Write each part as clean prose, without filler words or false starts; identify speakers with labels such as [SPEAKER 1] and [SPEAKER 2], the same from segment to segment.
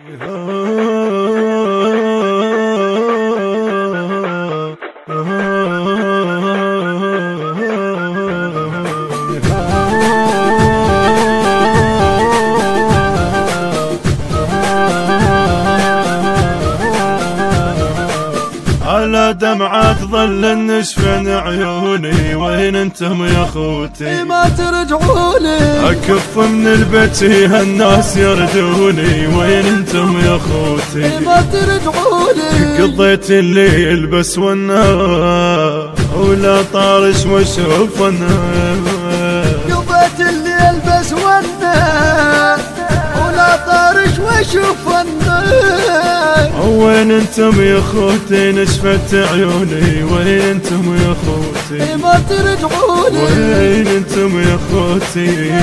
[SPEAKER 1] على دمعة ظل النشفن عيوني، وين انتم يا خوتي
[SPEAKER 2] ما ترجعوني؟
[SPEAKER 1] اكف من البتيه الناس يردوني، وين انتم يا خوتي
[SPEAKER 2] ما ترجعوني؟
[SPEAKER 1] قضيت الليل بس والنهار ولا طارش واشوف النار،
[SPEAKER 2] قضيت الليل بس والنهار ولا طارش واشوف النار.
[SPEAKER 1] وين انتم يا خوتي نشفت عيوني، وين انتم يا خوتي
[SPEAKER 2] ما ترجعوني؟
[SPEAKER 1] وين انتم يا خوتي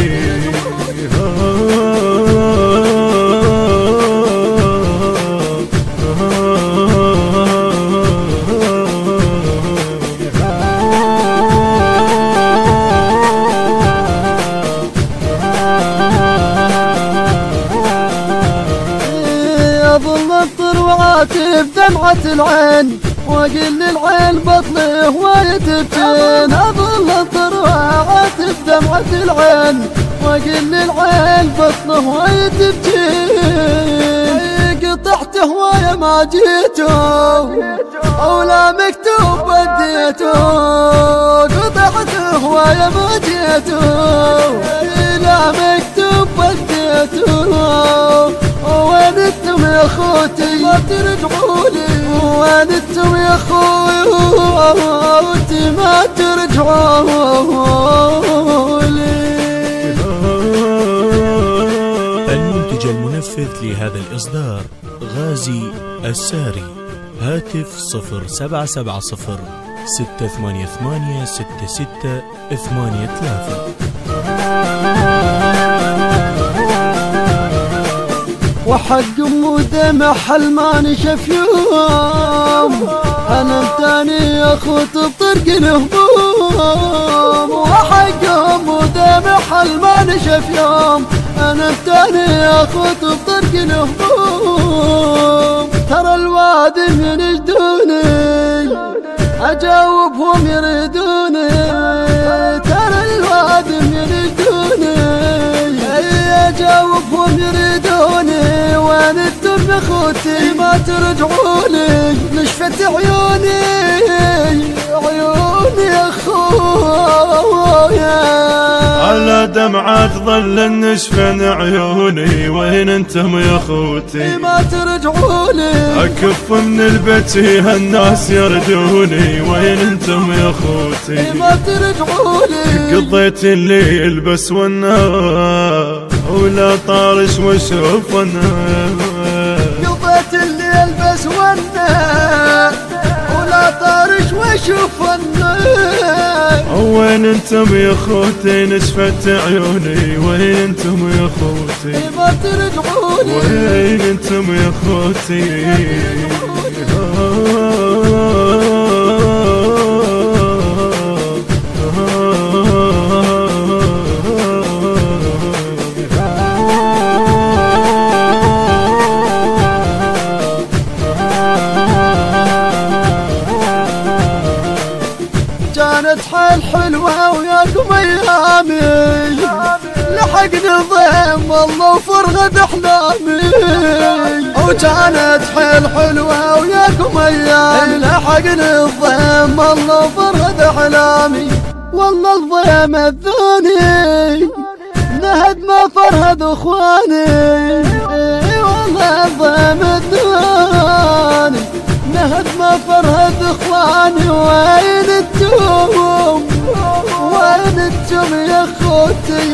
[SPEAKER 2] وعاتب دمعة العين، واقل للعين بطني هواية تبكين. اظل انطر وعاتب دمعة العين، واقل للعين بطني هواية تبكين. قطعت هواية ما جيتو ولا مكتوب بديتو، قطعت هواية ما جيتو لا مكتوب بديتو. وين انتم يا خوتي ما ترجعوني؟ وين انتم يا خوتي ما ترجعوني؟
[SPEAKER 3] المنتج المنفذ لهذا الإصدار غازي الساري. هاتف 0770 688 6683.
[SPEAKER 2] وحق ودمع حل نشف يوم، انا متاني يا خوت بطرق الهموم. وحق ودمع حل نشف يوم، انا متاني يا خوت بطرق الهموم. ترى الوادم ينجدوني اجاوبهم يريدوني، ترى الوادم ينجدوني اجاوبهم يريدوني. وين انتم يا خوتي ما ترجعوني؟ نشفت عيوني عيوني يا خويا،
[SPEAKER 1] على دمعة ظل النشفن عيوني، وين انتم يا خوتي
[SPEAKER 2] ما ترجعوني؟
[SPEAKER 1] اكف من البتيه الناس يردوني، وين انتم يا خوتي
[SPEAKER 2] ما ترجعوني؟
[SPEAKER 1] قضيت الليل بس والنهار ولا طارش واشوف النار،
[SPEAKER 2] قضيت الليل بس والنهار ولا طارش واشوف النار.
[SPEAKER 1] وين انتم يا خوتي نشفت عيوني، وين انتم يا خوتي
[SPEAKER 2] ما ترجعوني؟
[SPEAKER 1] وين انتم يا خوتي
[SPEAKER 2] كانت حيل حلوة وياكم ايامي، لحقني الضيم والله وفرغت احلامي. وكانت حيل حلوة وياكم ايامي، لحقني الضيم والله وفرغت احلامي. والله الضيم الثاني نهد ما فرهد اخواني، والله الضيم الثاني نهد ما فرهد اخواني. وين انتم وين انتم يا خوتي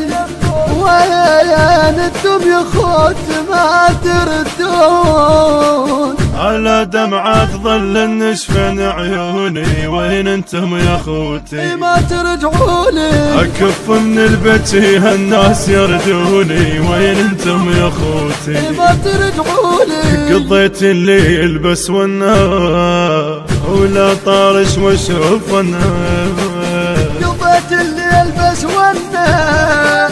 [SPEAKER 2] وين انتم يا خوتي ما تردون؟
[SPEAKER 1] على دمعة ظل النشفن عيوني، وين انتم يا خوتي
[SPEAKER 2] ما ترجعوني؟
[SPEAKER 1] اكف من البتيه الناس يردوني، وين انتم يا خوتي
[SPEAKER 2] ما ترجعوني؟
[SPEAKER 1] قضيت الليل بس والنهار ولا طارش واشوف النار،
[SPEAKER 2] قضيت الليل بس والنهار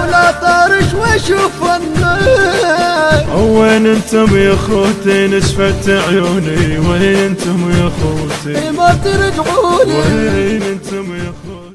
[SPEAKER 2] ولا طارش واشوف النار.
[SPEAKER 1] وين انتم يا خوتي نشفت عيوني وين انتم يا خوتي
[SPEAKER 2] ما ترجعوا لي
[SPEAKER 1] وين انتم يا خوتي